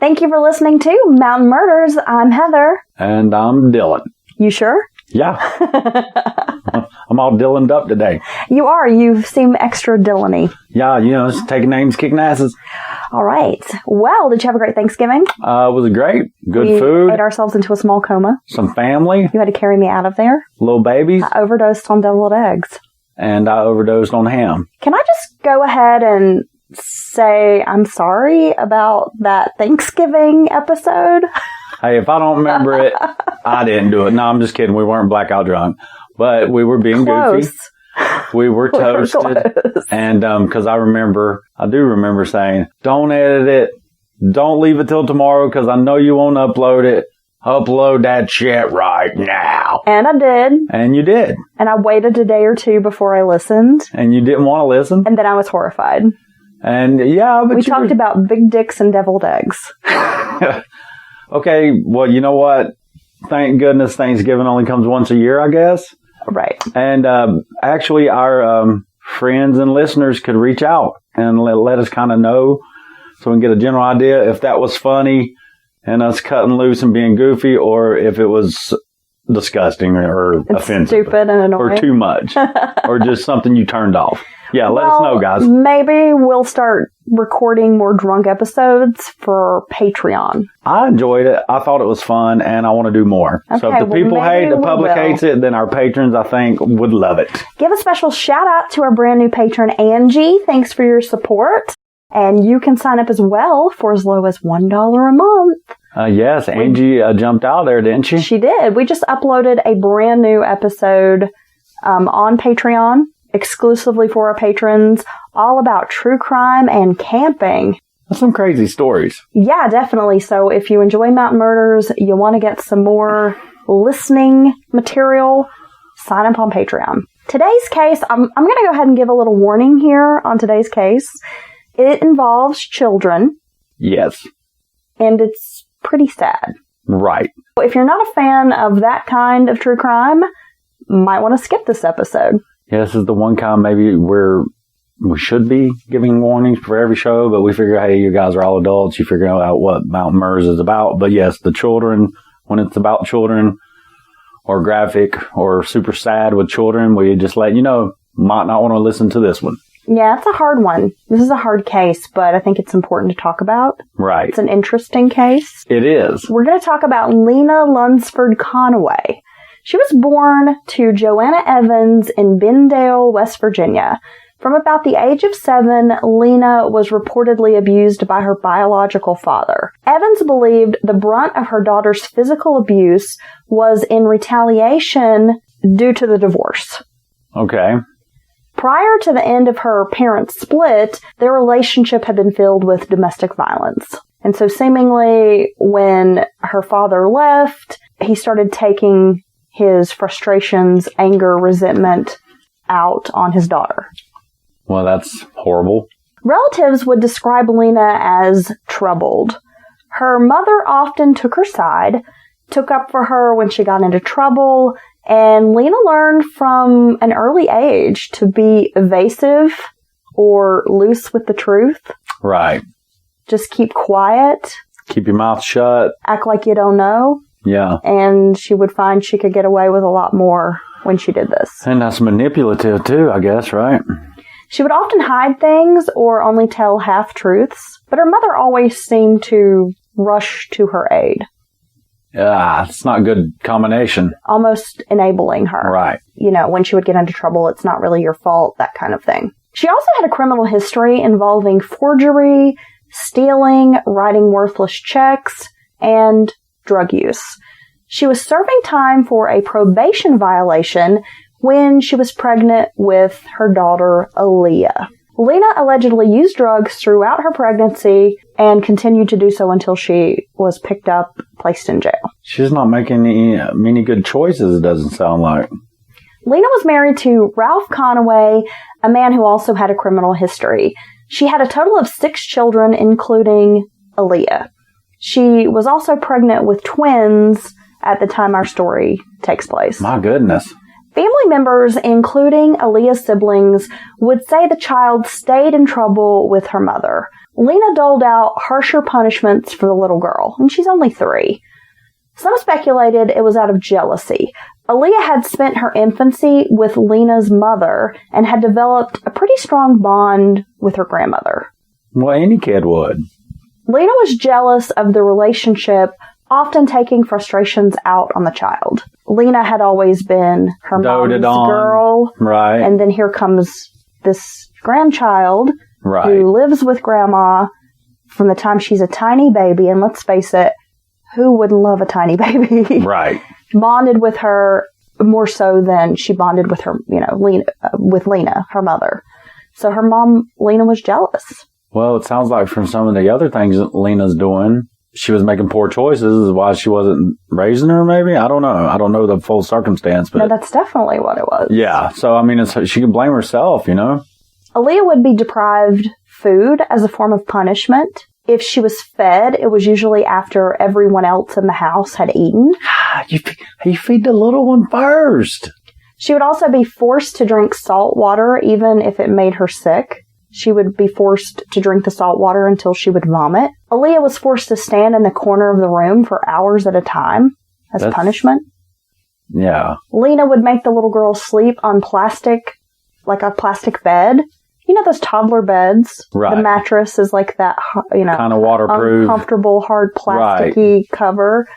Thank you for listening to Mountain Murders. I'm Heather. And I'm Dylan. You sure? Yeah. I'm all Dylan'd up today. You are. You seem extra Dylan-y. Yeah, just taking names, kicking asses. All right. Well, did you have a great Thanksgiving? It was great. Good food. We ate ourselves into a small coma. Some family. You had to carry me out of there. Little babies. I overdosed on deviled eggs. And I overdosed on ham. Can I just go ahead and say I'm sorry about that Thanksgiving episode? Hey, if I don't remember it, I didn't do it. No, I'm just kidding. We weren't blackout drunk. But we were being Close. goofy. We were toasted. And because I do remember saying, don't edit it. Don't leave it till tomorrow because I know you won't upload it. Upload that shit right now. And I did. And you did. And I waited a day or two before I listened. And you didn't want to listen. And then I was horrified. And yeah, but we talked about big dicks and deviled eggs. Okay, well, you know what? Thank goodness Thanksgiving only comes once a year, I guess. Right. And actually, our friends and listeners could reach out and let us kind of know so we can get a general idea if that was funny and us cutting loose and being goofy, or if it was disgusting or offensive. Stupid and annoying. Or too much. Or just something you turned off. Yeah, let us know, guys. Maybe we'll start recording more drunk episodes for Patreon. I enjoyed it. I thought it was fun, and I want to do more. Okay, so if the people hate, the public hates it, then our patrons, I think, would love it. Give a special shout out to our brand new patron, Angie. Thanks for your support. And you can sign up as well for as low as $1 a month. Yes, Angie jumped out there, didn't she? She did. We just uploaded a brand new episode on Patreon, exclusively for our patrons, all about true crime and camping. That's some crazy stories. Yeah, definitely. So if you enjoy Mountain Murders, you want to get some more listening material, sign up on Patreon. Today's case, I'm going to go ahead and give a little warning here on today's case. It involves children. Yes. And it's pretty sad. Right. If you're not a fan of that kind of true crime, might want to skip this episode. Yeah, this is the one kind maybe where we should be giving warnings for every show, but we figure, hey, you guys are all adults. You figure out what Mountain Murders is about. But yes, the children, when it's about children or graphic or super sad with children, we just let you know, might not want to listen to this one. Yeah, it's a hard one. This is a hard case, but I think it's important to talk about. Right. It's an interesting case. It is. We're going to talk about Lena Lunsford Conaway. She was born to Joanna Evans in Bendale, West Virginia. From about the age of 7, Lena was reportedly abused by her biological father. Evans believed the brunt of her daughter's physical abuse was in retaliation due to the divorce. Okay. Prior to the end of her parents' split, their relationship had been filled with domestic violence. And so seemingly when her father left, he started taking his frustrations, anger, resentment out on his daughter. Well, that's horrible. Relatives would describe Lena as troubled. Her mother often took her side, took up for her when she got into trouble, and Lena learned from an early age to be evasive or loose with the truth. Right. Just keep quiet. Keep your mouth shut. Act like you don't know. Yeah. And she would find she could get away with a lot more when she did this. And that's manipulative too, I guess, right? She would often hide things or only tell half-truths, but her mother always seemed to rush to her aid. Yeah, it's not a good combination. Almost enabling her. Right. You know, when she would get into trouble, it's not really your fault, that kind of thing. She also had a criminal history involving forgery, stealing, writing worthless checks, and drug use. She was serving time for a probation violation when she was pregnant with her daughter, Alliyah. Lena allegedly used drugs throughout her pregnancy and continued to do so until she was picked up, placed in jail. She's not making many good choices, it doesn't sound like. Lena was married to Ralph Conaway, a man who also had a criminal history. She had a total of 6 children, including Alliyah. She was also pregnant with twins at the time our story takes place. My goodness. Family members, including Alliyah's siblings, would say the child stayed in trouble with her mother. Lena doled out harsher punishments for the little girl, and she's only 3. Some speculated it was out of jealousy. Alliyah had spent her infancy with Lena's mother and had developed a pretty strong bond with her grandmother. Well, any kid would. Lena was jealous of the relationship, often taking frustrations out on the child. Lena had always been her mom's girl. Right. And then here comes this grandchild right. who lives with grandma from the time she's a tiny baby. And let's face it, who wouldn't love a tiny baby? Right. Bonded with her more so than she bonded with her, with Lena, her mother. So her mom, Lena, was jealous. Well, it sounds like from some of the other things that Lena's doing, she was making poor choices. Why she wasn't raising her, maybe? I don't know. I don't know the full circumstance. But no, that's definitely what it was. Yeah. So, I mean, she can blame herself, Alliyah would be deprived food as a form of punishment. If she was fed, it was usually after everyone else in the house had eaten. You feed the little one first. She would also be forced to drink salt water, even if it made her sick. She would be forced to drink the salt water until she would vomit. Alliyah was forced to stand in the corner of the room for hours at a time as punishment. Yeah. Lena would make the little girl sleep on like a plastic bed. Those toddler beds? Right. The mattress is like that, kind of waterproof, uncomfortable, hard, plasticky cover.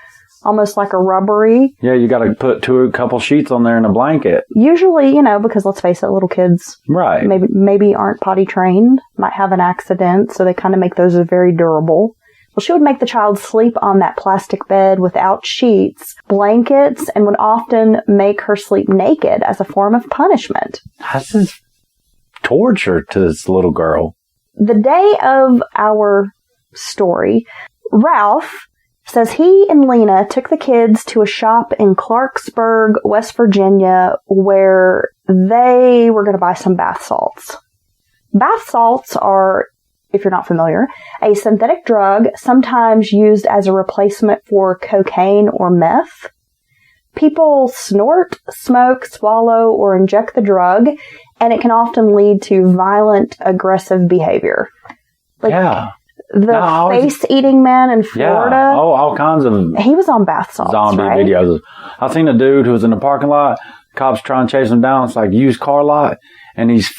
Almost like a rubbery. Yeah, you got to put a couple sheets on there and a blanket. Usually, because let's face it, little kids right. maybe aren't potty trained, might have an accident, so they kind of make those very durable. Well, she would make the child sleep on that plastic bed without sheets, blankets, and would often make her sleep naked as a form of punishment. This is torture to this little girl. The day of our story, Ralph says he and Lena took the kids to a shop in Clarksburg, West Virginia, where they were going to buy some bath salts. Bath salts are, if you're not familiar, a synthetic drug sometimes used as a replacement for cocaine or meth. People snort, smoke, swallow, or inject the drug, and it can often lead to violent, aggressive behavior. Yeah. The face-eating man in Florida. Yeah. Oh, all kinds of... He was on bath salts, zombie right? videos. I seen a dude who was in the parking lot. Cops trying to chase him down. It's like a used car lot. And he's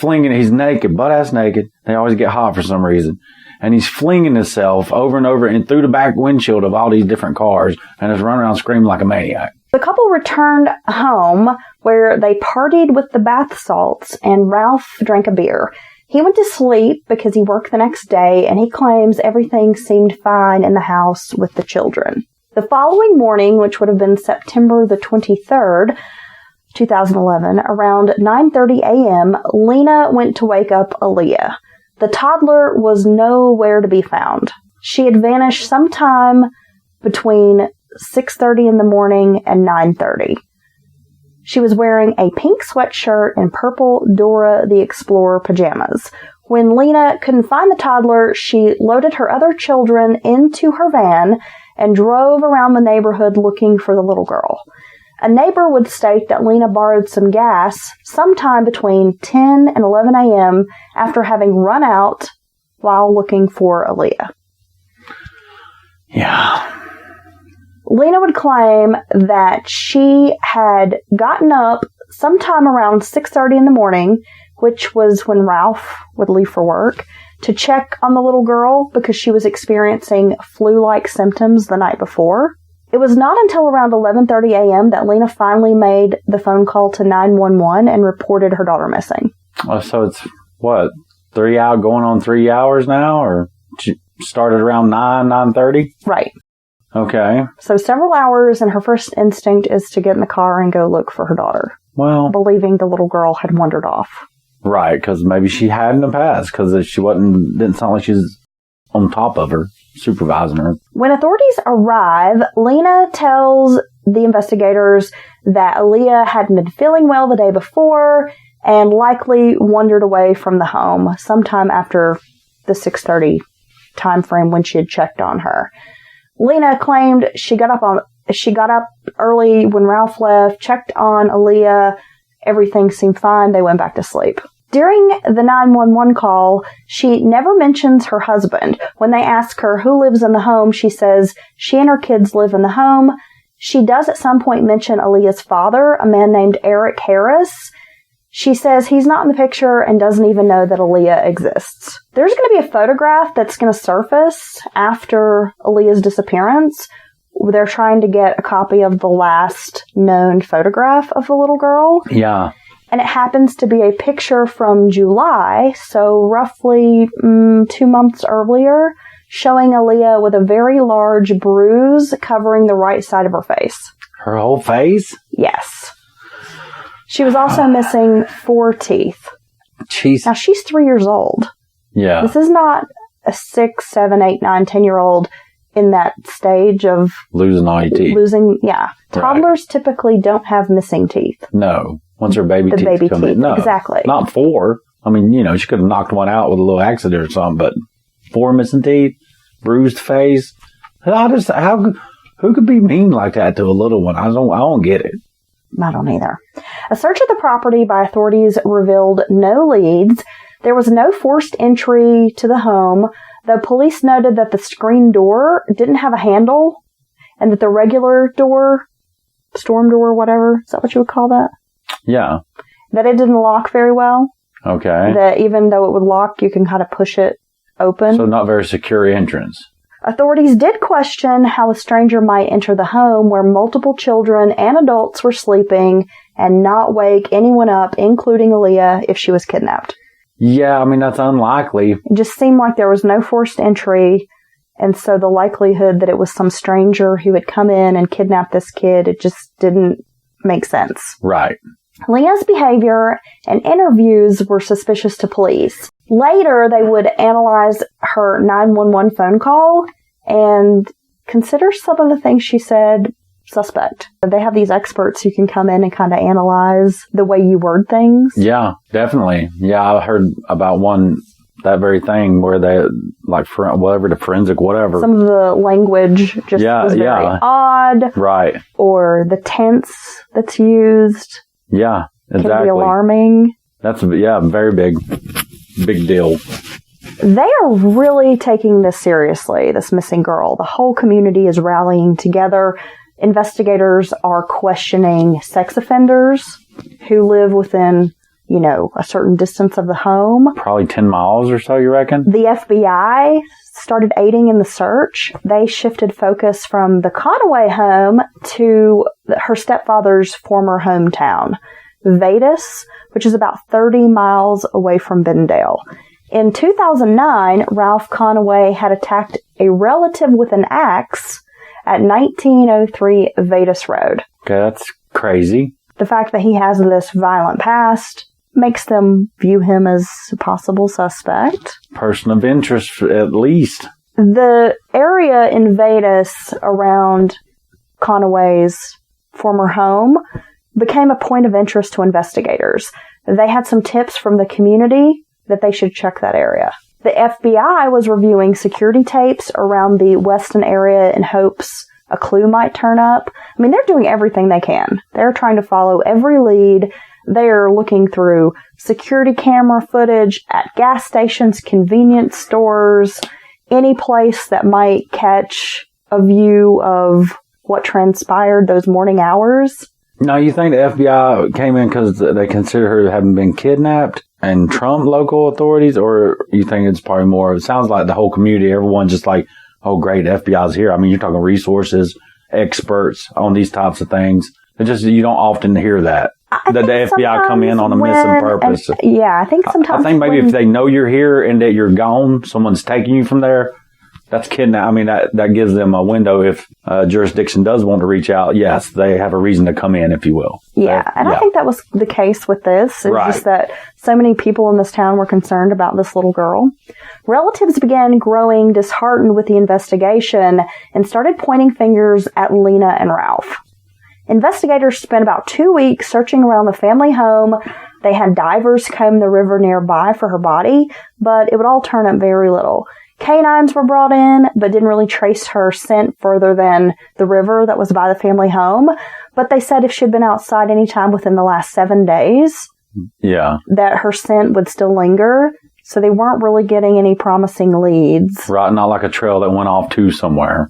naked, butt-ass naked. They always get hot for some reason. And he's flinging himself over and over and through the back windshield of all these different cars. And is running around screaming like a maniac. The couple returned home where they partied with the bath salts and Ralph drank a beer. He went to sleep because he worked the next day, and he claims everything seemed fine in the house with the children. The following morning, which would have been September the 23rd, 2011, around 9:30 a.m., Lena went to wake up Alliyah. The toddler was nowhere to be found. She had vanished sometime between 6:30 in the morning and 9:30. She was wearing a pink sweatshirt and purple Dora the Explorer pajamas. When Lena couldn't find the toddler, she loaded her other children into her van and drove around the neighborhood looking for the little girl. A neighbor would state that Lena borrowed some gas sometime between 10 and 11 a.m. after having run out while looking for Alliyah. Yeah. Lena would claim that she had gotten up sometime around 6:30 in the morning, which was when Ralph would leave for work, to check on the little girl because she was experiencing flu-like symptoms the night before. It was not until around 11:30 a.m. that Lena finally made the phone call to 911 and reported her daughter missing. So it's, 3 hours now? Or started around 9:30? Right. Okay. So several hours, and her first instinct is to get in the car and go look for her daughter. Well, believing the little girl had wandered off. Right, because maybe she had in the past, because she didn't sound like she was on top of her, supervising her. When authorities arrive, Lena tells the investigators that Alliyah hadn't been feeling well the day before and likely wandered away from the home sometime after the 6:30 time frame when she had checked on her. Lena claimed she got up early when Ralph left, checked on Alliyah. Everything seemed fine. They went back to sleep. During the 911 call, she never mentions her husband. When they ask her who lives in the home, she says she and her kids live in the home. She does at some point mention Alliyah's father, a man named Eric Harris. She says he's not in the picture and doesn't even know that Alliyah exists. There's going to be a photograph that's going to surface after Alliyah's disappearance. They're trying to get a copy of the last known photograph of the little girl. Yeah. And it happens to be a picture from July, so roughly 2 months earlier, showing Alliyah with a very large bruise covering the right side of her face. Her whole face? Yes. She was also missing 4 teeth. Jeez. Now, she's 3 years old. Yeah. This is not a 6, 7, 8, 9, 10-year-old in that stage of losing all your teeth. Yeah. Toddlers typically don't have missing teeth. No. Once her baby teeth come in. No. Exactly. Not 4. I mean, she could have knocked one out with a little accident or something, but 4 missing teeth, bruised face. Who could be mean like that to a little one? I don't get it. I don't either. A search of the property by authorities revealed no leads. There was no forced entry to the home, though police noted that the screen door didn't have a handle and that the regular door, storm door, whatever, is that what you would call that? Yeah. That it didn't lock very well. Okay. That even though it would lock, you can kind of push it open. So not very secure entrance. Authorities did question how a stranger might enter the home where multiple children and adults were sleeping and not wake anyone up, including Alliyah, if she was kidnapped. Yeah, I mean, that's unlikely. It just seemed like there was no forced entry, and so the likelihood that it was some stranger who had come in and kidnapped this kid, it just didn't make sense. Right. Leah's behavior and interviews were suspicious to police. Later, they would analyze her 911 phone call and consider some of the things she said suspect. They have these experts who can come in and kind of analyze the way you word things. Yeah, definitely. Yeah, I heard about that very thing where they, the forensic, whatever. Some of the language just was very odd. Right. Or the tense that's used. Yeah, exactly. Can be alarming. That's, very big deal. They are really taking this seriously, this missing girl. The whole community is rallying together. Investigators are questioning sex offenders who live within, a certain distance of the home. Probably 10 miles or so, you reckon? The FBI started aiding in the search. They shifted focus from the Conaway home to her stepfather's former hometown, Vetus, which is about 30 miles away from Bendale. In 2009, Ralph Conaway had attacked a relative with an axe at 1903 Vetus Road. Okay, that's crazy. The fact that he has this violent past makes them view him as a possible suspect. Person of interest, at least. The area in Vetus around Conaway's former home became a point of interest to investigators. They had some tips from the community that they should check that area. The FBI was reviewing security tapes around the Weston area in hopes a clue might turn up. I mean, they're doing everything they can. They're trying to follow every lead. They are looking through security camera footage at gas stations, convenience stores, any place that might catch a view of what transpired those morning hours. Now, you think the FBI came in because they consider her having been kidnapped and trumped local authorities, or you think it's probably more, it sounds like the whole community, everyone's just like, oh, great, FBI's here. I mean, you're talking resources, experts on these types of things. You don't often hear that. That the FBI come in on a missing purpose. I think sometimes. I think maybe if they know you're here and that you're gone, someone's taking you from there, that's kidnap. I mean, that gives them a window if jurisdiction does want to reach out. Yes, they have a reason to come in, if you will. Yeah, I think that was the case with this. It's just that so many people in this town were concerned about this little girl. Relatives began growing disheartened with the investigation and started pointing fingers at Lena and Ralph. Investigators spent about 2 weeks searching around the family home. They had divers comb the river nearby for her body, but it would all turn up very little. Canines were brought in, but didn't really trace her scent further than the river that was by the family home. But they said if she'd been outside any time within the last 7 days, Yeah. that her scent would still linger. So they weren't really getting any promising leads. Right, not like a trail that went off to somewhere.